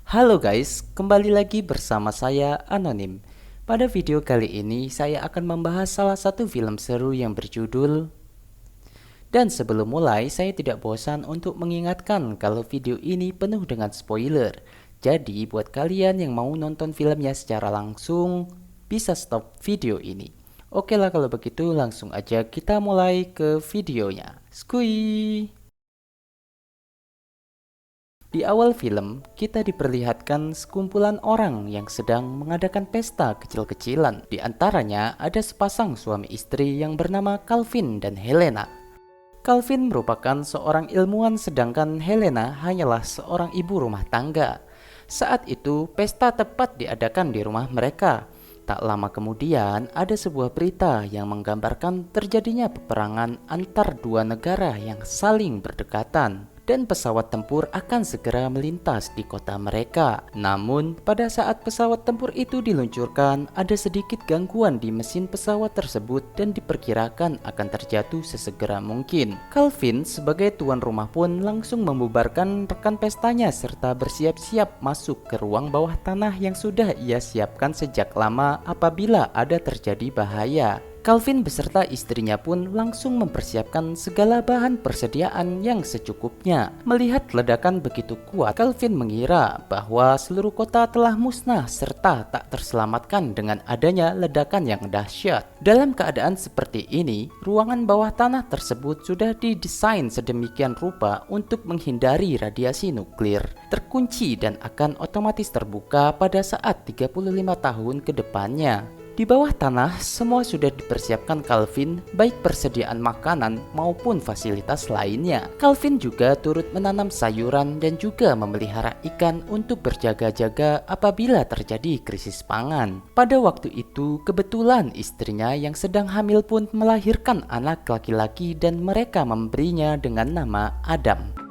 Halo guys, kembali lagi bersama saya Anonim. Pada video kali ini saya akan membahas salah satu film seru yang berjudul. Dan sebelum mulai, saya tidak bosan untuk mengingatkan kalau video ini penuh dengan spoiler. Jadi buat kalian yang mau nonton filmnya secara langsung, bisa stop video ini. Oke lah kalau begitu langsung aja kita mulai ke videonya. Skui! Di awal film, kita diperlihatkan sekumpulan orang yang sedang mengadakan pesta kecil-kecilan. Di antaranya ada sepasang suami istri yang bernama Calvin dan Helena. Calvin merupakan seorang ilmuwan sedangkan Helena hanyalah seorang ibu rumah tangga. Saat itu, pesta tepat diadakan di rumah mereka. Tak lama kemudian, ada sebuah berita yang menggambarkan terjadinya peperangan antar dua negara yang saling berdekatan dan pesawat tempur akan segera melintas di kota mereka. Namun, pada saat pesawat tempur itu diluncurkan, ada sedikit gangguan di mesin pesawat tersebut dan diperkirakan akan terjatuh sesegera mungkin. Calvin sebagai tuan rumah pun langsung membubarkan rekan pestanya serta bersiap-siap masuk ke ruang bawah tanah yang sudah ia siapkan sejak lama apabila ada terjadi bahaya. Calvin beserta istrinya pun langsung mempersiapkan segala bahan persediaan yang secukupnya. Melihat ledakan begitu kuat, Calvin mengira bahwa seluruh kota telah musnah serta tak terselamatkan dengan adanya ledakan yang dahsyat. Dalam keadaan seperti ini, ruangan bawah tanah tersebut sudah didesain sedemikian rupa untuk menghindari radiasi nuklir, terkunci dan akan otomatis terbuka pada saat 35 tahun ke depannya. Di bawah tanah, semua sudah dipersiapkan Calvin, baik persediaan makanan maupun fasilitas lainnya. Calvin juga turut menanam sayuran dan juga memelihara ikan untuk berjaga-jaga apabila terjadi krisis pangan. Pada waktu itu, kebetulan istrinya yang sedang hamil pun melahirkan anak laki-laki dan mereka memberinya dengan nama Adam.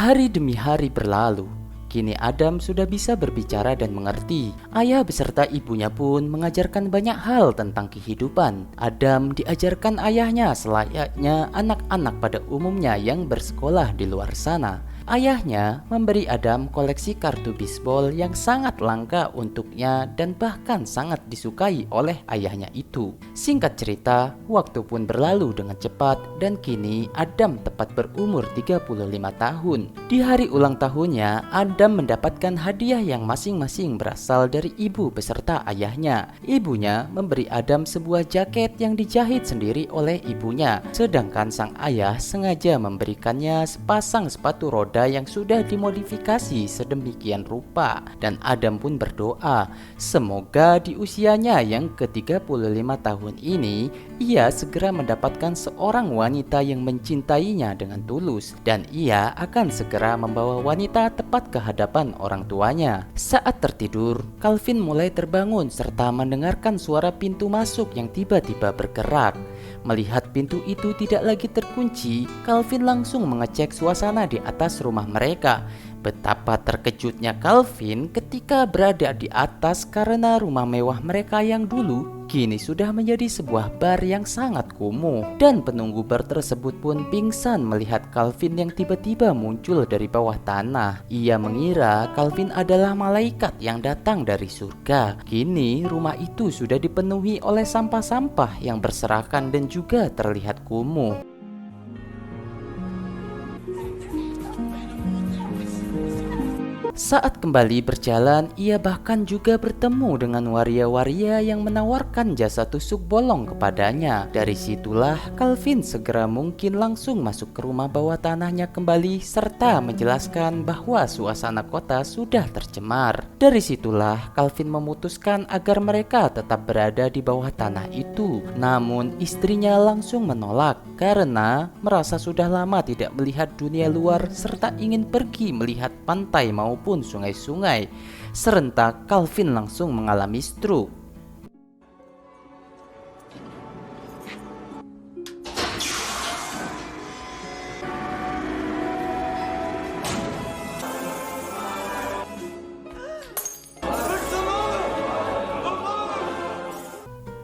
Hari demi hari berlalu. Kini Adam sudah bisa berbicara dan mengerti. Ayah beserta ibunya pun mengajarkan banyak hal tentang kehidupan. Adam diajarkan ayahnya selayaknya anak-anak pada umumnya yang bersekolah di luar sana. Ayahnya memberi Adam koleksi kartu bisbol yang sangat langka untuknya dan bahkan sangat disukai oleh ayahnya itu. Singkat cerita, waktu pun berlalu dengan cepat dan kini Adam tepat berumur 35 tahun. Di hari ulang tahunnya, Adam mendapatkan hadiah yang masing-masing berasal dari ibu beserta ayahnya. Ibunya memberi Adam sebuah jaket yang dijahit sendiri oleh ibunya, sedangkan sang ayah sengaja memberikannya sepasang sepatu roda yang sudah dimodifikasi sedemikian rupa. Dan Adam pun berdoa, semoga di usianya yang ke-35 tahun ini, ia segera mendapatkan seorang wanita yang mencintainya dengan tulus, dan ia akan segera membawa wanita tepat ke hadapan orang tuanya. Saat tertidur, Calvin mulai terbangun serta mendengarkan suara pintu masuk yang tiba-tiba bergerak. Melihat pintu itu tidak lagi terkunci, Calvin langsung mengecek suasana di atas rumah mereka. Betapa terkejutnya Calvin ketika berada di atas karena rumah mewah mereka yang dulu kini sudah menjadi sebuah bar yang sangat kumuh. Dan penunggu bar tersebut pun pingsan melihat Calvin yang tiba-tiba muncul dari bawah tanah. Ia mengira Calvin adalah malaikat yang datang dari surga. Kini rumah itu sudah dipenuhi oleh sampah-sampah yang berserakan dan juga terlihat kumuh. Saat kembali berjalan, ia bahkan juga bertemu dengan waria-waria yang menawarkan jasa tusuk bolong kepadanya. Dari situlah Calvin segera mungkin langsung masuk ke rumah bawah tanahnya kembali serta menjelaskan bahwa suasana kota sudah tercemar. Dari situlah Calvin memutuskan agar mereka tetap berada di bawah tanah itu. Namun istrinya langsung menolak karena merasa sudah lama tidak melihat dunia luar serta ingin pergi melihat pantai maupun sungai-sungai. Serentak Calvin langsung mengalami stroke.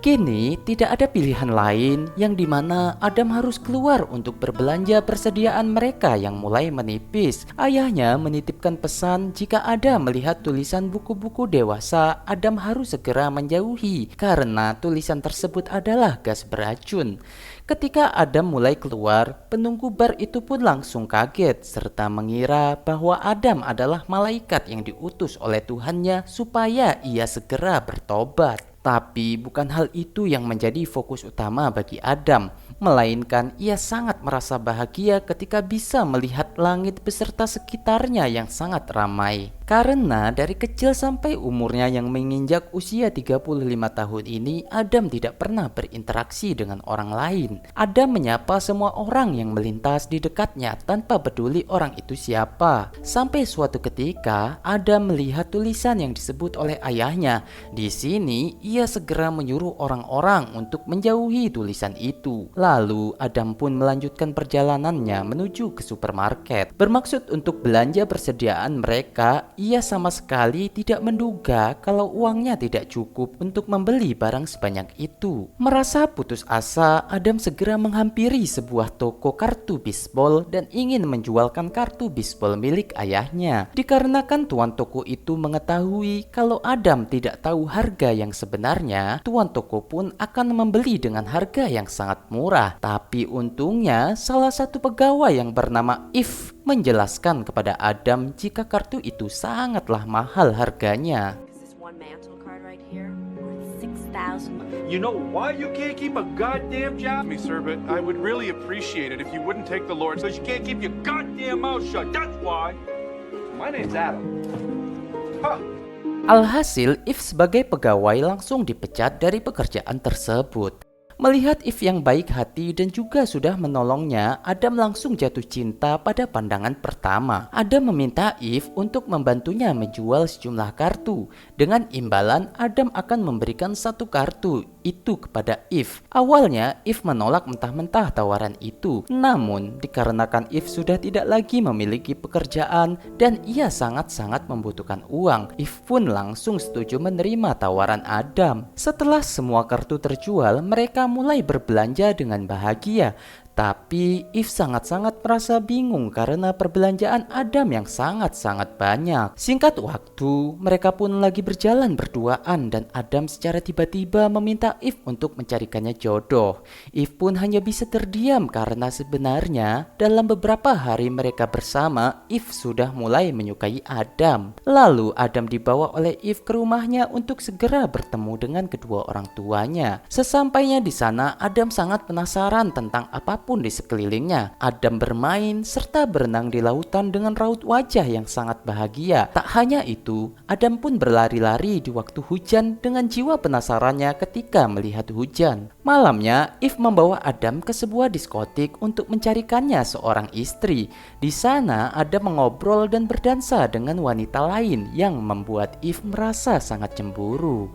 Kini tidak ada pilihan lain yang dimana Adam harus keluar untuk berbelanja persediaan mereka yang mulai menipis. Ayahnya menitipkan pesan jika Adam melihat tulisan buku-buku dewasa, Adam harus segera menjauhi karena tulisan tersebut adalah gas beracun. Ketika Adam mulai keluar, penunggu bar itu pun langsung kaget serta mengira bahwa Adam adalah malaikat yang diutus oleh Tuhannya supaya ia segera bertobat. Tapi bukan hal itu yang menjadi fokus utama bagi Adam, melainkan ia sangat merasa bahagia ketika bisa melihat langit beserta sekitarnya yang sangat ramai. Karena dari kecil sampai umurnya yang menginjak usia 35 tahun ini, Adam tidak pernah berinteraksi dengan orang lain. Adam menyapa semua orang yang melintas di dekatnya tanpa peduli orang itu siapa. Sampai suatu ketika, Adam melihat tulisan yang disebut oleh ayahnya. Di sini, ia segera menyuruh orang-orang untuk menjauhi tulisan itu. Lalu, Adam pun melanjutkan perjalanannya menuju ke supermarket. Bermaksud untuk belanja persediaan mereka, ia sama sekali tidak menduga kalau uangnya tidak cukup untuk membeli barang sebanyak itu. Merasa putus asa, Adam segera menghampiri sebuah toko kartu bisbol dan ingin menjualkan kartu bisbol milik ayahnya. Dikarenakan tuan toko itu mengetahui kalau Adam tidak tahu harga yang sebenarnya, tuan toko pun akan membeli dengan harga yang sangat murah. Tapi untungnya salah satu pegawai yang bernama Eve menjelaskan kepada Adam jika kartu itu sangatlah mahal harganya. You know why you can't keep a goddamn job? Me, sir, but I would really appreciate it if you wouldn't take the Lord. Because you can't keep your goddamn mouth shut. That's why. My name's Adam. Huh. Alhasil, Eve sebagai pegawai langsung dipecat dari pekerjaan tersebut. Melihat Eve yang baik hati dan juga sudah menolongnya, Adam langsung jatuh cinta pada pandangan pertama. Adam meminta Eve untuk membantunya menjual sejumlah kartu. Dengan imbalan, Adam akan memberikan satu kartu itu kepada Eve. Awalnya, Eve menolak mentah-mentah tawaran itu. Namun, dikarenakan Eve sudah tidak lagi memiliki pekerjaan dan ia sangat-sangat membutuhkan uang, Eve pun langsung setuju menerima tawaran Adam. Setelah semua kartu terjual, mereka mulai berbelanja dengan bahagia. Tapi Eve sangat-sangat merasa bingung karena perbelanjaan Adam yang sangat-sangat banyak. Singkat waktu, mereka pun lagi berjalan berduaan dan Adam secara tiba-tiba meminta Eve untuk mencarikannya jodoh. Eve pun hanya bisa terdiam karena sebenarnya dalam beberapa hari mereka bersama, Eve sudah mulai menyukai Adam. Lalu Adam dibawa oleh Eve ke rumahnya untuk segera bertemu dengan kedua orang tuanya. Sesampainya di sana, Adam sangat penasaran tentang apapun di sekelilingnya. Adam bermain serta berenang di lautan dengan raut wajah yang sangat bahagia. Tak hanya itu, Adam pun berlari-lari di waktu hujan dengan jiwa penasarannya ketika melihat hujan. Malamnya, Eve membawa Adam ke sebuah diskotik untuk mencarikannya seorang istri. Di sana, Adam mengobrol dan berdansa dengan wanita lain yang membuat Eve merasa sangat cemburu.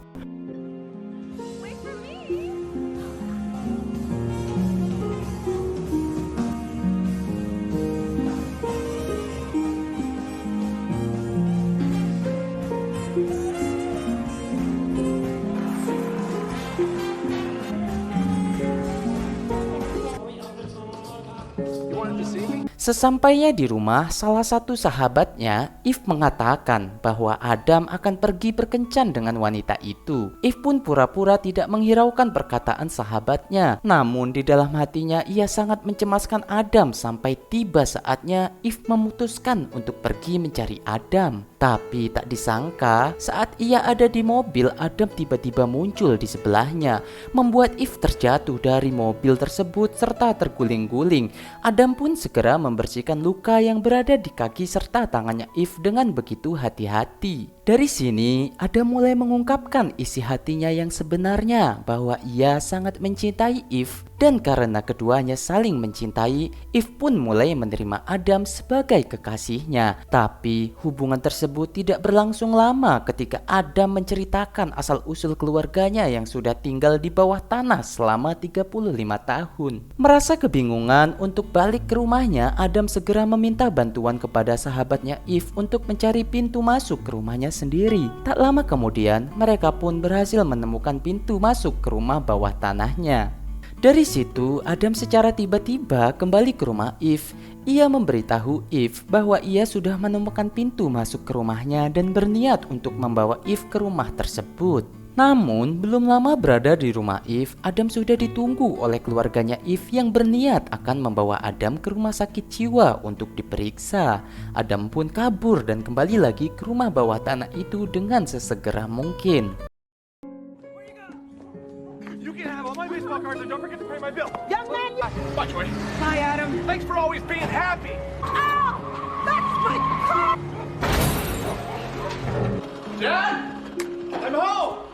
Sesampainya di rumah, salah satu sahabatnya, Eve mengatakan bahwa Adam akan pergi berkencan dengan wanita itu. Eve pun pura-pura tidak menghiraukan perkataan sahabatnya. Namun di dalam hatinya ia sangat mencemaskan Adam sampai tiba saatnya Eve memutuskan untuk pergi mencari Adam. Tapi tak disangka saat ia ada di mobil, Adam tiba-tiba muncul di sebelahnya, membuat Eve terjatuh dari mobil tersebut serta terguling-guling. Adam pun segera membersihkan luka yang berada di kaki serta tangannya Eve dengan begitu hati-hati. Dari sini, Adam mulai mengungkapkan isi hatinya yang sebenarnya bahwa ia sangat mencintai Eve. Dan karena keduanya saling mencintai, Eve pun mulai menerima Adam sebagai kekasihnya. Tapi hubungan tersebut tidak berlangsung lama ketika Adam menceritakan asal-usul keluarganya yang sudah tinggal di bawah tanah selama 35 tahun. Merasa kebingungan untuk balik ke rumahnya, Adam segera meminta bantuan kepada sahabatnya Eve untuk mencari pintu masuk ke rumahnya sendiri. Tak lama kemudian, mereka pun berhasil menemukan pintu masuk ke rumah bawah tanahnya. Dari situ, Adam secara tiba-tiba kembali ke rumah Eve. Ia memberitahu Eve bahwa ia sudah menemukan pintu masuk ke rumahnya dan berniat untuk membawa Eve ke rumah tersebut. Namun, belum lama berada di rumah Eve, Adam sudah ditunggu oleh keluarganya Eve yang berniat akan membawa Adam ke rumah sakit jiwa untuk diperiksa. Adam pun kabur dan kembali lagi ke rumah bawah tanah itu dengan sesegera mungkin. You can have all my baseball cards and don't forget to pay my bill. Young man, you... Bye, Joy. Hi, Adam. Thanks for always being happy. Ow! That's my car! Dad? I'm home.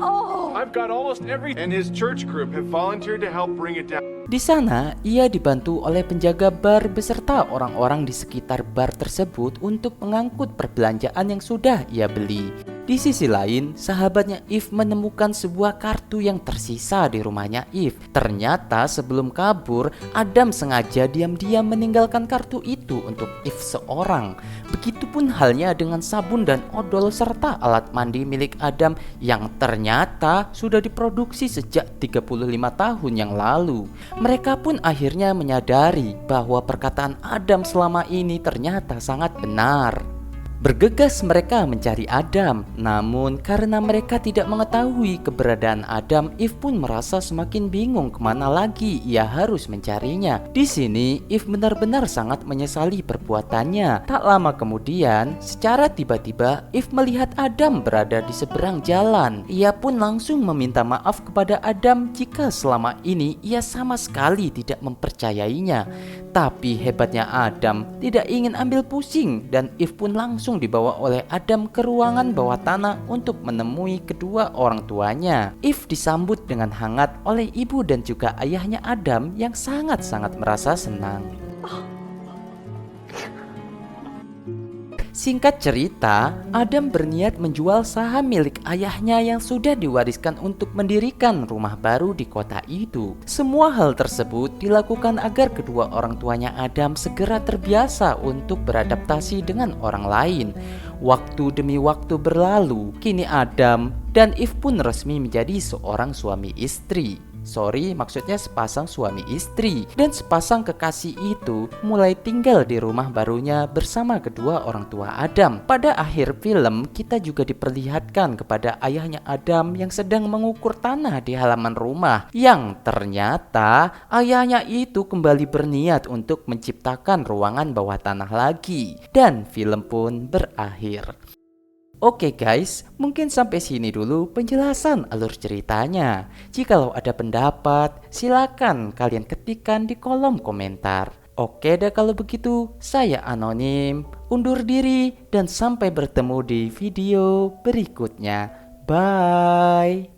Oh! I've got almost every and his church group have volunteered to help bring it down. Di sana, ia dibantu oleh penjaga bar beserta orang-orang di sekitar bar tersebut untuk mengangkut perbelanjaan yang sudah ia beli. Di sisi lain, sahabatnya Eve menemukan sebuah kartu yang tersisa di rumahnya Eve. Ternyata sebelum kabur, Adam sengaja diam-diam meninggalkan kartu itu untuk Eve seorang. Begitupun halnya dengan sabun dan odol serta alat mandi milik Adam yang ternyata sudah diproduksi sejak 35 tahun yang lalu. Mereka pun akhirnya menyadari bahwa perkataan Adam selama ini ternyata sangat benar. Bergegas mereka mencari Adam, namun karena mereka tidak mengetahui keberadaan Adam, Eve pun merasa semakin bingung kemana lagi ia harus mencarinya. Di sini, Eve benar-benar sangat menyesali perbuatannya. Tak lama kemudian, secara tiba-tiba, Eve melihat Adam berada di seberang jalan. Ia pun langsung meminta maaf kepada Adam jika selama ini ia sama sekali tidak mempercayainya. Tapi hebatnya Adam tidak ingin ambil pusing dan Eve pun langsung dibawa oleh Adam ke ruangan bawah tanah untuk menemui kedua orang tuanya. Eve disambut dengan hangat oleh ibu dan juga ayahnya Adam yang sangat-sangat merasa senang. Singkat cerita, Adam berniat menjual saham milik ayahnya yang sudah diwariskan untuk mendirikan rumah baru di kota itu. Semua hal tersebut dilakukan agar kedua orang tuanya Adam segera terbiasa untuk beradaptasi dengan orang lain. Waktu demi waktu berlalu, kini Adam dan Eve pun resmi menjadi seorang suami istri. Maksudnya sepasang suami istri. Dan sepasang kekasih itu mulai tinggal di rumah barunya bersama kedua orang tua Adam. Pada akhir film, kita juga diperlihatkan kepada ayahnya Adam yang sedang mengukur tanah di halaman rumah, yang ternyata ayahnya itu kembali berniat untuk menciptakan ruangan bawah tanah lagi. Dan film pun berakhir. Oke guys, mungkin sampai sini dulu penjelasan alur ceritanya. Jikalau ada pendapat, silakan kalian ketikkan di kolom komentar. Oke deh kalau begitu, saya Anonim, undur diri dan sampai bertemu di video berikutnya. Bye.